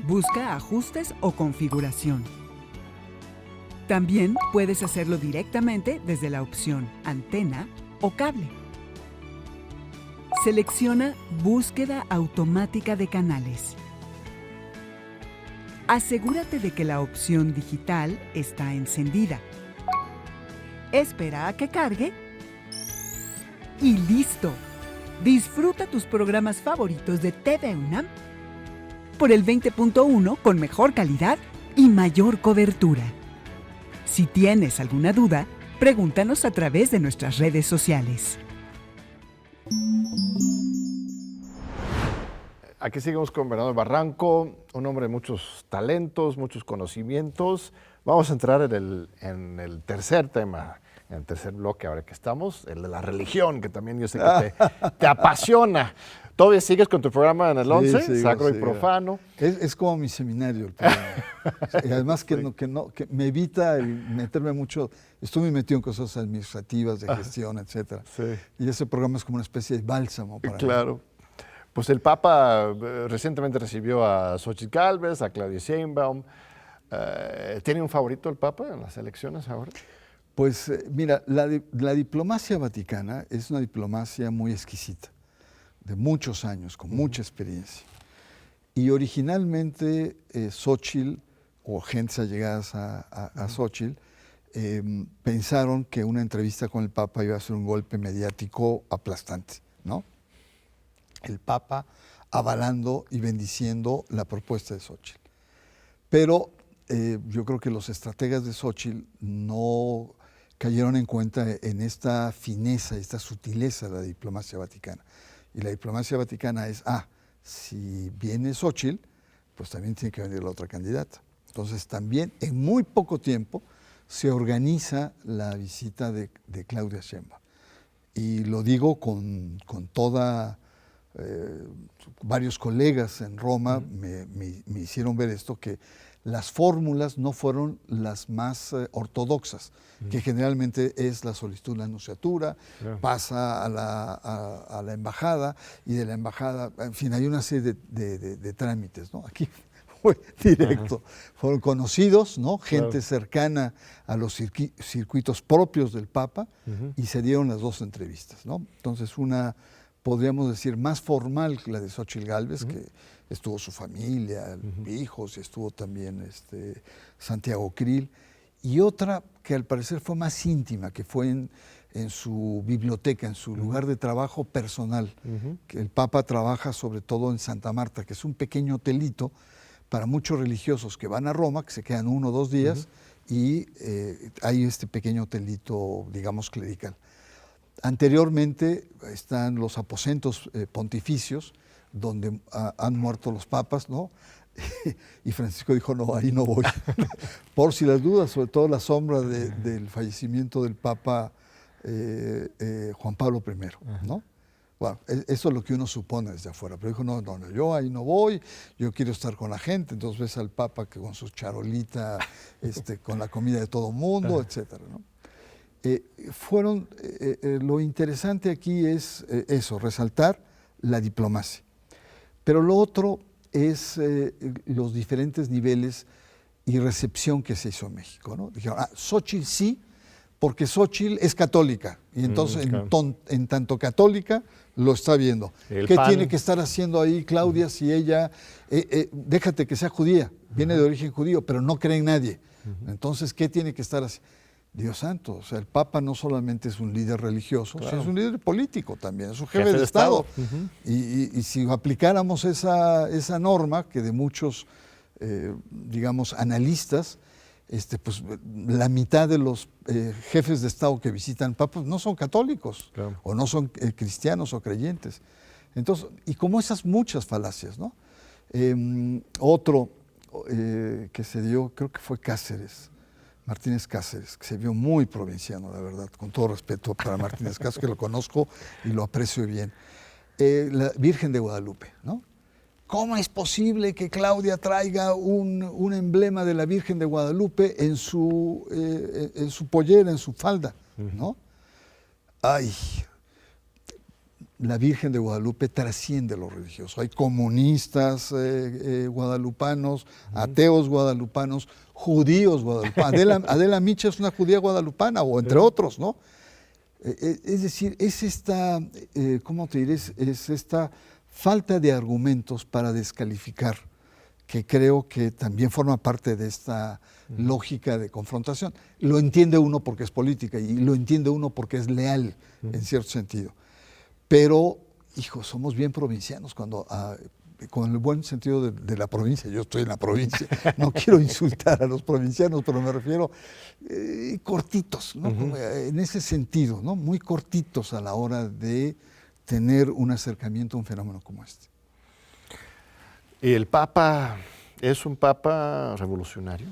Busca Ajustes o Configuración. También puedes hacerlo directamente desde la opción Antena o Cable. Selecciona Búsqueda automática de canales. Asegúrate de que la opción digital está encendida. Espera a que cargue y ¡listo! Disfruta tus programas favoritos de TV UNAM por el 20.1 con mejor calidad y mayor cobertura. Si tienes alguna duda, pregúntanos a través de nuestras redes sociales. Aquí seguimos con Bernardo Barranco, un hombre de muchos talentos, muchos conocimientos. Vamos a entrar en el tercer tema, en el tercer bloque ahora que estamos, el de la religión, que también yo sé que te apasiona. ¿Todavía sigues con tu programa en el 11? sigo, Sacro y sigo. Profano. Es como mi seminario el programa. Y además que me evita el meterme mucho. Estoy muy metido en cosas administrativas, de gestión, etcétera. Sí. Y ese programa es como una especie de bálsamo para mí. Claro. Pues el Papa recientemente recibió a Xochitl Gálvez, a Claudia Sheinbaum. ¿Tiene un favorito el Papa en las elecciones ahora? Pues mira, la diplomacia vaticana es una diplomacia muy exquisita, de muchos años, con mucha experiencia. Y originalmente Xochitl, o gentes allegadas a Xochitl, pensaron que una entrevista con el Papa iba a ser un golpe mediático aplastante, ¿no? El Papa avalando y bendiciendo la propuesta de Xochitl. Pero yo creo que los estrategas de Xochitl no cayeron en cuenta en esta fineza, esta sutileza de la diplomacia vaticana. Y la diplomacia vaticana es, si viene Xochitl, pues también tiene que venir la otra candidata. Entonces también en muy poco tiempo se organiza la visita de Claudia Sheinbaum. Y lo digo con toda... varios colegas en Roma me hicieron ver esto, que las fórmulas no fueron las más ortodoxas, que generalmente es la solicitud de la nunciatura, pasa a la embajada, y de la embajada, en fin, hay una serie de trámites, ¿no? Aquí fue directo. Fueron conocidos, ¿no? Gente cercana a los circuitos propios del Papa, y se dieron las dos entrevistas, ¿no? Entonces, una, podríamos decir, más formal que la de Xochitl Gálvez, que estuvo su familia, hijos, y estuvo también Santiago Krill, y otra que al parecer fue más íntima, que fue en su biblioteca, en su lugar de trabajo personal, que el Papa trabaja sobre todo en Santa Marta, que es un pequeño hotelito para muchos religiosos que van a Roma, que se quedan 1 o 2 días, y hay este pequeño hotelito, digamos, clerical. Anteriormente están los aposentos pontificios, donde han muerto los papas, ¿no? Y Francisco dijo, no, ahí no voy. Por si las dudas, sobre todo la sombra del fallecimiento del Papa Juan Pablo I, ¿no? Bueno, eso es lo que uno supone desde afuera, pero dijo, no, yo ahí no voy, yo quiero estar con la gente. Entonces ves al Papa que con su charolita, con la comida de todo mundo, etcétera, ¿no? Lo interesante aquí es eso, resaltar la diplomacia. Pero lo otro es los diferentes niveles y recepción que se hizo en México, ¿no? Dijeron, Xochitl sí, porque Xochitl es católica, y entonces en tanto católica lo está viendo. ¿Qué tiene que estar haciendo ahí Claudia si ella, déjate que sea judía, viene de origen judío, pero no cree en nadie? Entonces, ¿qué tiene que estar haciendo? Dios santo, o sea, el Papa no solamente es un líder religioso, sino es un líder político también, es un jefe de Estado. Y si aplicáramos esa norma, que de muchos, digamos, analistas, pues la mitad de los jefes de Estado que visitan papas no son católicos, o no son cristianos o creyentes. Entonces, y como esas muchas falacias, ¿no? Otro que se dio, creo que fue Martínez Cáceres, que se vio muy provinciano, la verdad, con todo respeto para Martínez Cáceres, que lo conozco y lo aprecio bien. La Virgen de Guadalupe, ¿no? ¿Cómo es posible que Claudia traiga un emblema de la Virgen de Guadalupe en su pollera, en su falda, ¿no? Ay, la Virgen de Guadalupe trasciende lo religioso. Hay comunistas guadalupanos, ateos guadalupanos, judíos guadalupanos. Adela Micha es una judía guadalupana, o entre otros, ¿no? Es decir, es esta, ¿cómo te diré? Es esta falta de argumentos para descalificar, que creo que también forma parte de esta lógica de confrontación. Lo entiende uno porque es política, y lo entiende uno porque es leal, en cierto sentido. Pero, hijo, somos bien provincianos con el buen sentido de la provincia. Yo estoy en la provincia, no quiero insultar a los provincianos, pero me refiero cortitos, ¿no? En ese sentido, ¿no? Muy cortitos a la hora de tener un acercamiento a un fenómeno como este. ¿Y el Papa es un Papa revolucionario?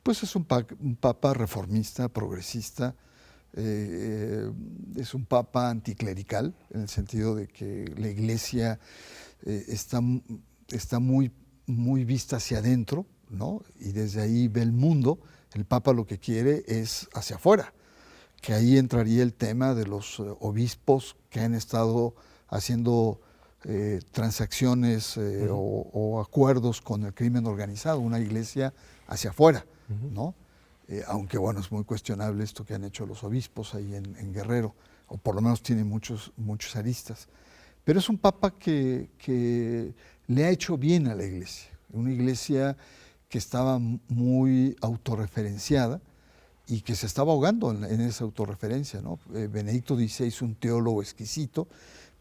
Pues es un Papa reformista, progresista, Es un papa anticlerical, en el sentido de que la Iglesia está muy, muy vista hacia adentro, ¿no? Y desde ahí ve el mundo. El Papa lo que quiere es hacia afuera, que ahí entraría el tema de los obispos que han estado haciendo transacciones o acuerdos con el crimen organizado, una iglesia hacia afuera, ¿no? Aunque bueno, es muy cuestionable esto que han hecho los obispos ahí en Guerrero, o por lo menos tiene muchos aristas. Pero es un papa que le ha hecho bien a la iglesia, una iglesia que estaba muy autorreferenciada y que se estaba ahogando en esa autorreferencia, ¿no? Benedicto XVI, un teólogo exquisito,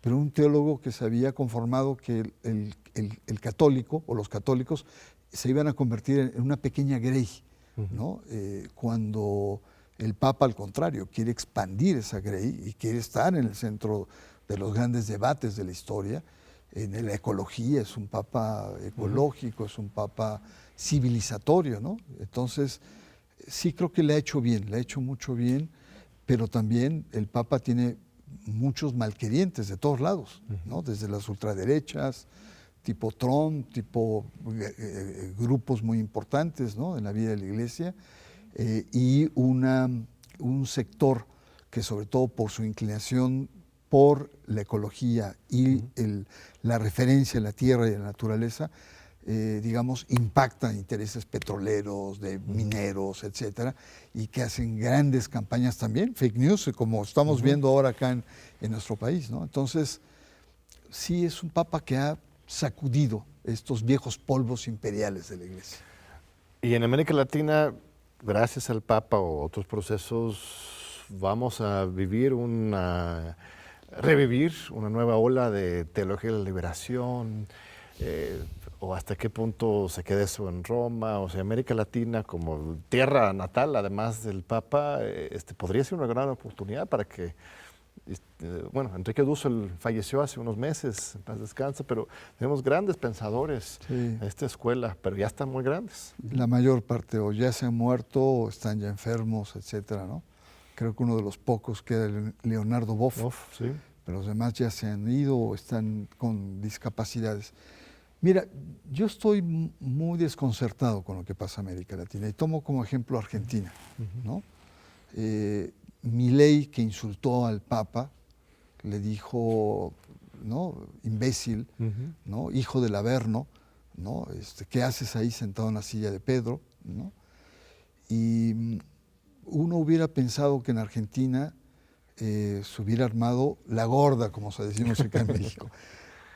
pero un teólogo que se había conformado que el católico o los católicos se iban a convertir en una pequeña grey, ¿no? Cuando el Papa, al contrario, quiere expandir esa grey y quiere estar en el centro de los grandes debates de la historia. En la ecología, es un Papa ecológico, es un Papa civilizatorio, ¿no? Entonces, sí creo que le ha hecho bien, le ha hecho mucho bien, pero también el Papa tiene muchos malquerientes de todos lados, ¿no? Desde las ultraderechas, tipo Trump, tipo grupos muy importantes, ¿no? En la vida de la Iglesia, y un sector que, sobre todo por su inclinación por la ecología y la referencia a la tierra y a la naturaleza, digamos, impactan intereses petroleros, de mineros, etcétera, y que hacen grandes campañas también, fake news, como estamos viendo ahora acá en nuestro país, ¿no? Entonces, sí es un papa que ha sacudido estos viejos polvos imperiales de la Iglesia. Y en América Latina, gracias al Papa o otros procesos, vamos a revivir una nueva ola de teología de la liberación, o hasta qué punto se queda eso en Roma. O sea, América Latina como tierra natal, además del Papa, podría ser una gran oportunidad para que, bueno, Enrique Dussel falleció hace unos meses, en paz descansa, pero tenemos grandes pensadores en esta escuela, pero ya están muy grandes. La mayor parte o ya se han muerto o están ya enfermos, etcétera, ¿no? Creo que uno de los pocos queda Leonardo Boff, Sí. Pero los demás ya se han ido o están con discapacidades. Mira, yo estoy muy desconcertado con lo que pasa en América Latina y tomo como ejemplo Argentina, ¿no? Milei, que insultó al Papa, le dijo, ¿no? Imbécil, ¿no? Hijo del Averno, ¿no? ¿Qué haces ahí sentado en la silla de Pedro, ¿no? Y uno hubiera pensado que en Argentina se hubiera armado la gorda, como se decimos acá en México.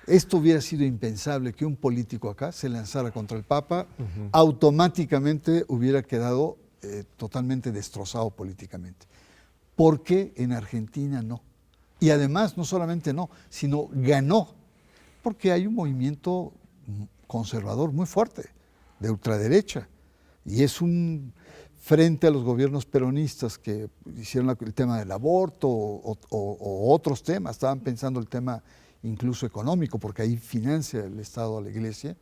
Esto hubiera sido impensable, que un político acá se lanzara contra el Papa, automáticamente hubiera quedado totalmente destrozado políticamente. ¿Por qué en Argentina no? Y además, no solamente no, sino ganó, porque hay un movimiento conservador muy fuerte, de ultraderecha, y es un frente a los gobiernos peronistas que hicieron el tema del aborto o otros temas, estaban pensando el tema incluso económico, porque ahí financia el Estado a la Iglesia.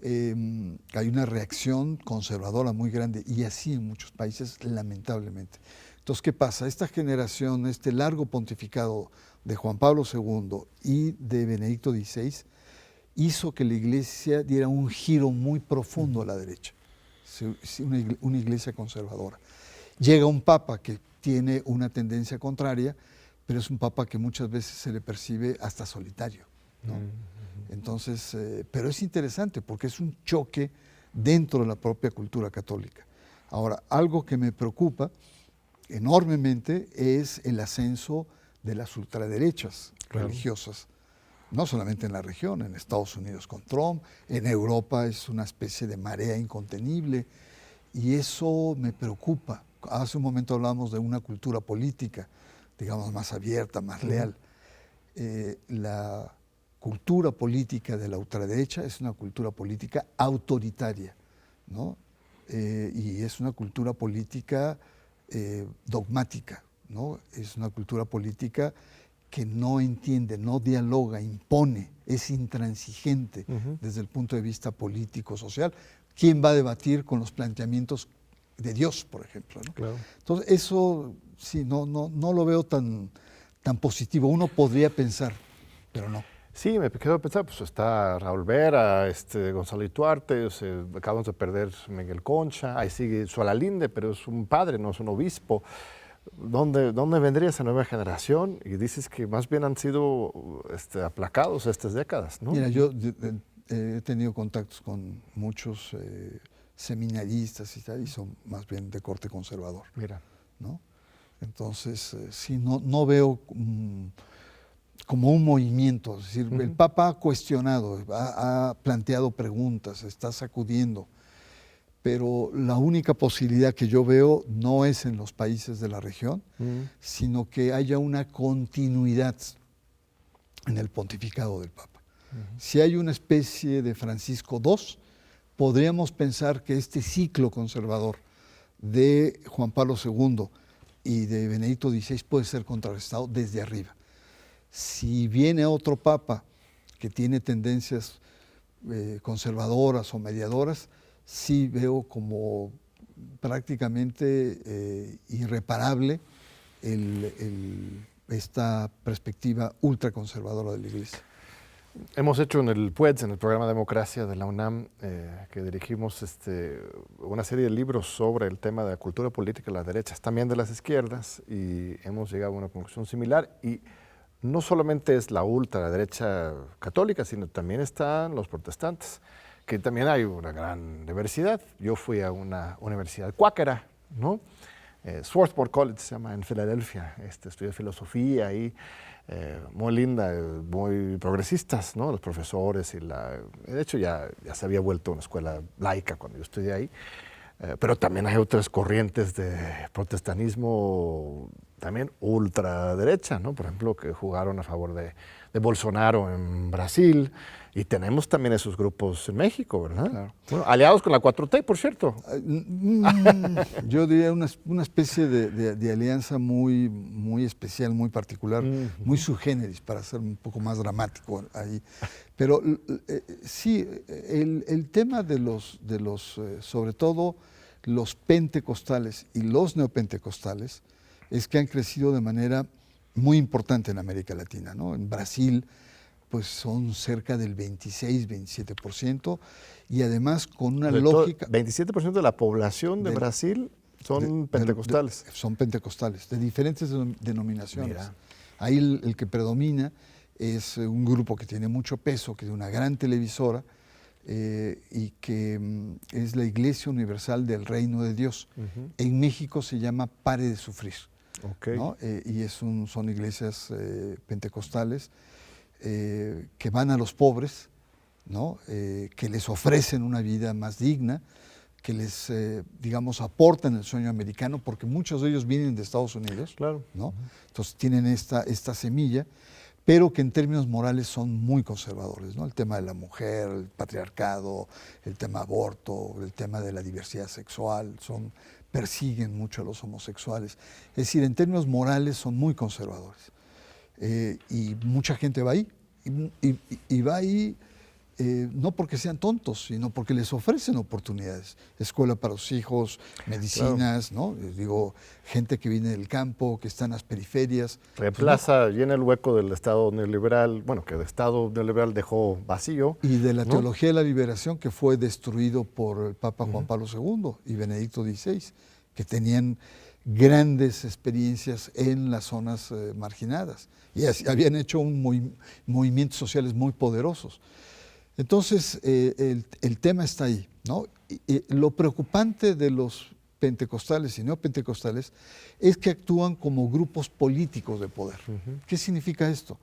Hay una reacción conservadora muy grande, y así en muchos países, lamentablemente. Entonces, ¿qué pasa? Esta generación, este largo pontificado de Juan Pablo II y de Benedicto XVI, hizo que la Iglesia diera un giro muy profundo a la derecha, una iglesia conservadora. Llega un papa que tiene una tendencia contraria, pero es un papa que muchas veces se le percibe hasta solitario, ¿no? Entonces, pero es interesante porque es un choque dentro de la propia cultura católica. Ahora, algo que me preocupa enormemente es el ascenso de las ultraderechas religiosas, no solamente en la región, en Estados Unidos con Trump, en Europa es una especie de marea incontenible, y eso me preocupa. Hace un momento hablábamos de una cultura política, digamos, más abierta, más leal. La cultura política de la ultraderecha es una cultura política autoritaria, ¿no? Y es una cultura política dogmática, ¿no? Es una cultura política que no entiende, no dialoga, impone, es intransigente desde el punto de vista político, social. ¿Quién va a debatir con los planteamientos de Dios, por ejemplo, ¿no? Claro. Entonces, eso sí, no lo veo tan positivo. Uno podría pensar, pero no. Sí, me quedo pensando, pues está Raúl Vera, Gonzalo Ituarte, acabamos de perder Miguel Concha, ahí sigue Sualalinde, pero es un padre, no es un obispo. ¿Dónde vendría esa nueva generación? Y dices que más bien han sido aplacados estas décadas, ¿no? Mira, yo he tenido contactos con muchos seminaristas y tal, y son más bien de corte conservador. Mira. ¿No? Entonces, sí, no veo como un movimiento. Es decir, el Papa ha cuestionado, ha planteado preguntas, está sacudiendo, pero la única posibilidad que yo veo no es en los países de la región, sino que haya una continuidad en el pontificado del Papa. Si hay una especie de Francisco II, podríamos pensar que este ciclo conservador de Juan Pablo II y de Benedicto XVI puede ser contrarrestado desde arriba. Si viene otro papa que tiene tendencias conservadoras o mediadoras, sí veo como prácticamente irreparable esta perspectiva ultraconservadora de la Iglesia. Hemos hecho en el PUEDS, en el programa Democracia de la UNAM, que dirigimos una serie de libros sobre el tema de la cultura política de las derechas, también de las izquierdas, y hemos llegado a una conclusión similar. Y no solamente es la ultraderecha católica, sino también están los protestantes, que también hay una gran diversidad. Yo fui a una universidad cuáquera, ¿no? Swarthmore College se llama, en Filadelfia. Estudié filosofía ahí, muy linda, muy progresistas, ¿no? Los profesores de hecho ya se había vuelto una escuela laica cuando yo estudié ahí. Pero también hay otras corrientes de protestantismo también ultraderecha, ¿no? Por ejemplo, que jugaron a favor de Bolsonaro en Brasil, y tenemos también esos grupos en México, ¿verdad? Claro. Bueno, aliados con la 4T, por cierto. Yo diría una especie de alianza muy especial, muy particular, muy sui generis, para ser un poco más dramático ahí. Pero sí, el tema de los sobre todo los pentecostales y los neopentecostales, es que han crecido de manera muy importante en América Latina, ¿no? En Brasil, pues son cerca del 26-27%, y además con una lógica... 27% de la población de Brasil son pentecostales. Son pentecostales, de diferentes denominaciones. Mira. Ahí el que predomina es un grupo que tiene mucho peso, que es una gran televisora, y que es la Iglesia Universal del Reino de Dios. En México se llama Pare de Sufrir. Okay. ¿No? Y son iglesias pentecostales que van a los pobres, ¿no? Que les ofrecen una vida más digna, que les, digamos, aportan el sueño americano, porque muchos de ellos vienen de Estados Unidos, claro, ¿no? Entonces tienen esta semilla, pero que en términos morales son muy conservadores, ¿no? El tema de la mujer, el patriarcado, el tema aborto, el tema de la diversidad sexual, persiguen mucho a los homosexuales. Es decir, en términos morales son muy conservadores. Y mucha gente va ahí. Y va ahí no porque sean tontos, sino porque les ofrecen oportunidades. Escuela para los hijos, medicinas, claro. ¿No? Digo, gente que viene del campo, que está en las periferias. Reemplaza, llena el hueco del Estado neoliberal, bueno, que el Estado neoliberal dejó vacío. Y de la teología de la liberación, que fue destruido por el Papa Juan Pablo II y Benedicto XVI, que tenían grandes experiencias en las zonas marginadas. Y habían hecho movimientos sociales muy poderosos. Entonces, el tema está ahí, ¿no? Y lo preocupante de los pentecostales y neopentecostales es que actúan como grupos políticos de poder. ¿Qué significa esto?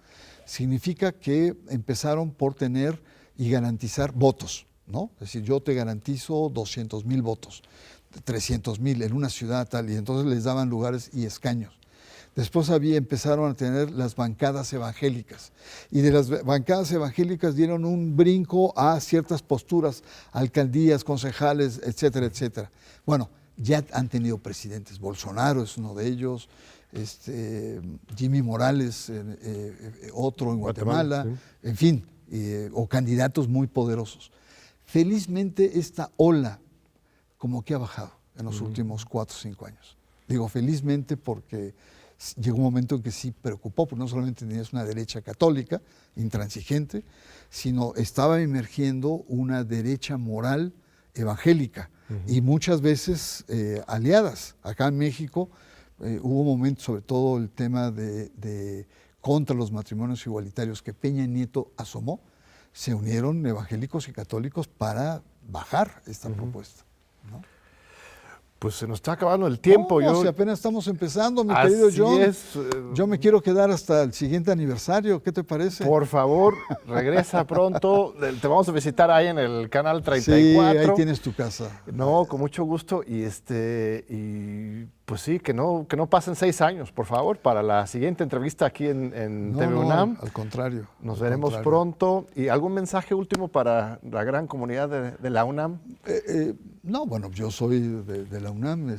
Significa que empezaron por tener y garantizar votos, ¿no? Es decir, yo te garantizo 200,000 votos, 300,000 en una ciudad tal, y entonces les daban lugares y escaños. Después empezaron a tener las bancadas evangélicas, y de las bancadas evangélicas dieron un brinco a ciertas posturas, alcaldías, concejales, etcétera, etcétera. Bueno, ya han tenido presidentes, Bolsonaro es uno de ellos, Jimmy Morales, otro en Guatemala, sí. En fin, o candidatos muy poderosos. Felizmente esta ola como que ha bajado en los últimos 4 o 5 años. Digo felizmente porque llegó un momento en que sí preocupó, porque no solamente tenías una derecha católica, intransigente, sino estaba emergiendo una derecha moral evangélica y muchas veces aliadas. Acá en México hubo momentos, sobre todo el tema de contra los matrimonios igualitarios que Peña Nieto asomó, se unieron evangélicos y católicos para bajar esta propuesta, ¿no? Pues se nos está acabando el tiempo. No, si apenas estamos empezando, mi querido John. Yo me quiero quedar hasta el siguiente aniversario. ¿Qué te parece? Por favor, regresa pronto. Te vamos a visitar ahí en el canal 34. Sí, ahí tienes tu casa. No, con mucho gusto. Y pues sí, que no pasen 6 años, por favor, para la siguiente entrevista aquí en TV UNAM. No, al contrario. Nos veremos pronto. ¿Y algún mensaje último para la gran comunidad de la UNAM? No, bueno, yo soy de la UNAM,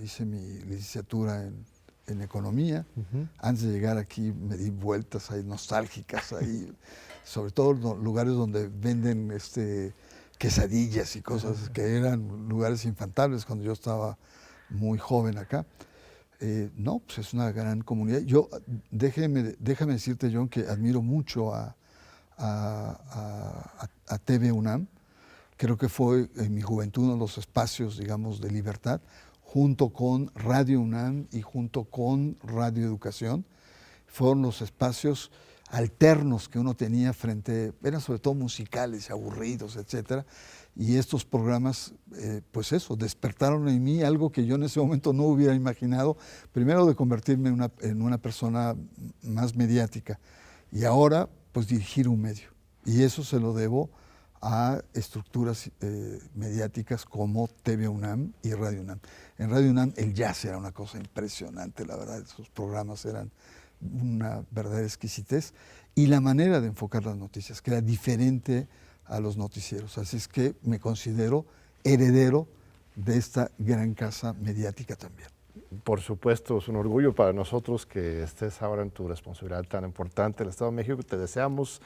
hice mi licenciatura en economía. Antes de llegar aquí me di vueltas ahí nostálgicas, ahí, sobre todo lugares donde venden quesadillas y cosas que eran lugares infantiles cuando yo estaba muy joven acá. No, pues es una gran comunidad. Déjame decirte, John, que admiro mucho a TV UNAM. Creo que fue en mi juventud uno de los espacios, digamos, de libertad, junto con Radio UNAM y junto con Radio Educación. Fueron los espacios alternos que uno tenía eran sobre todo musicales, aburridos, etcétera. Y estos programas, pues eso, despertaron en mí algo que yo en ese momento no hubiera imaginado. Primero de convertirme en una persona más mediática y ahora, pues dirigir un medio. Y eso se lo debo a estructuras mediáticas como TV UNAM y Radio UNAM. En Radio UNAM el jazz era una cosa impresionante, la verdad, esos programas eran una verdadera exquisitez, y la manera de enfocar las noticias, que era diferente a los noticieros. Así es que me considero heredero de esta gran casa mediática también. Por supuesto, es un orgullo para nosotros que estés ahora en tu responsabilidad tan importante en el Estado de México. Te deseamos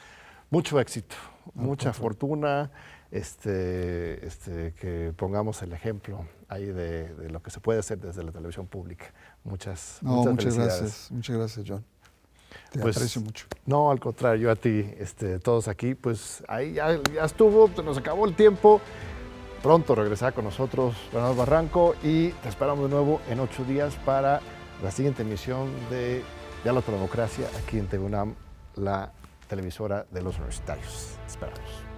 mucho éxito, mucha fortuna, que pongamos el ejemplo ahí de lo que se puede hacer desde la televisión pública. Muchas felicidades. Muchas gracias, John. Te Pues, aprecio mucho. No, al contrario, yo a ti, todos aquí, pues ahí ya estuvo, se nos acabó el tiempo. Pronto regresará con nosotros Bernardo Barranco y te esperamos de nuevo en 8 días para la siguiente emisión de Diálogo por la Democracia aquí en TV UNAM, la televisora de los universitarios. Esperamos.